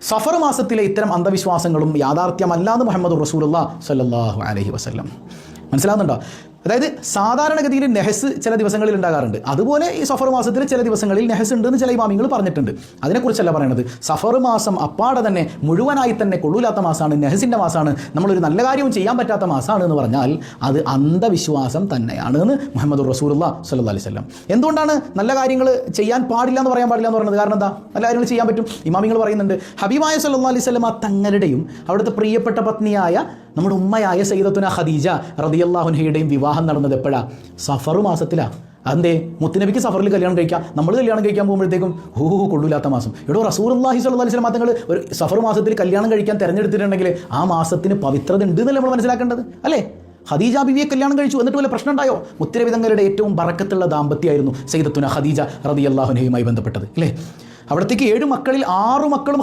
സഫർ മാസത്തിലെ ഇത്തരം അന്ധവിശ്വാസങ്ങളും യാഥാർത്ഥ്യമല്ലാന്ന് മുഹമ്മദ് റസൂലുള്ളാഹി സ്വല്ലല്ലാഹു അലൈഹി വസല്ലം. മനസ്സിലാകുന്നുണ്ടോ? അതായത് സാധാരണഗതിയിൽ നെഹസ് ചില ദിവസങ്ങളിൽ ഉണ്ടാകാറുണ്ട്. അതുപോലെ ഈ സഫർ മാസത്തിൽ ചില ദിവസങ്ങളിൽ നെഹസ് ഉണ്ടെന്ന് ചില ഇമാമിങ്ങൾ പറഞ്ഞിട്ടുണ്ട്. അതിനെക്കുറിച്ചല്ല പറയണത്. സഫർ മാസം അപ്പാടെ തന്നെ മുഴുവനായി തന്നെ കൊള്ളൂലാത്ത മാസമാണ്, നെഹസിൻ്റെ മാസമാണ്, നമ്മളൊരു നല്ല കാര്യവും ചെയ്യാൻ പറ്റാത്ത മാസമാണ് എന്ന് പറഞ്ഞാൽ അത് അന്ധവിശ്വാസം തന്നെയാണ് എന്ന് മുഹമ്മദ് റസൂലുള്ളാഹി സ്വല്ലല്ലാഹു അലൈഹി വസല്ലം. എന്തുകൊണ്ടാണ് നല്ല കാര്യങ്ങൾ ചെയ്യാൻ പാടില്ല എന്ന് പറയാൻ പാടില്ല എന്ന് പറയുന്നത്? കാരണം എന്താ? നല്ല കാര്യങ്ങൾ ചെയ്യാൻ പറ്റും. ഇമാമിങ്ങൾ പറയുന്നുണ്ട്, ഹബീബായ സ്വല്ലല്ലാഹു അലൈഹി വസല്ലം തങ്ങളുടെയും അവിടുത്തെ പ്രിയപ്പെട്ട പത്നിയായ നമ്മുടെ ഉമ്മയായ സയ്യിദത്തുന ഖദീജ റളിയല്ലാഹു അൻഹയുടെയും വിവാഹം നടന്നത് എപ്പോഴാണ്? സഫർ മാസത്തിലാണ്. അതെന്തേ? മുത്തുനബിക്ക് സഫറിൽ കല്യാണം കഴിക്കാം, നമ്മൾ കല്യാണം കഴിക്കാൻ പോകുമ്പോഴത്തേക്കും കൊള്ളൂലാത്ത മാസം. റസൂലുള്ളാഹി സ്വല്ലല്ലാഹു അലൈഹി വസല്ലം തങ്ങൾ ഒരു സഫർ മാസത്തിൽ കല്യാണം കഴിക്കാൻ തിരഞ്ഞെടുത്തിട്ടുണ്ടെങ്കിൽ ആ മാസത്തിന് പവിത്രത ഉണ്ട് എന്നല്ലേ നമ്മൾ മനസ്സിലാക്കേണ്ടത്, അല്ലേ? ഖദീജ ബിവിയെ കല്യാണം കഴിച്ചു, എന്നിട്ട് വല്ല പ്രശ്നം ഉണ്ടായോ? മുത്തുനബി തങ്ങളുടെ ഏറ്റവും ബറക്കത്തുള്ള ദാമ്പത്യമായിരുന്നു സയ്യിദത്തുന ഖദീജ റളിയല്ലാഹു അൻഹയുമായി ബന്ധപ്പെട്ടത്, അല്ലേ? അവിടത്തേക്ക് 7 മക്കളിൽ 6 മക്കളും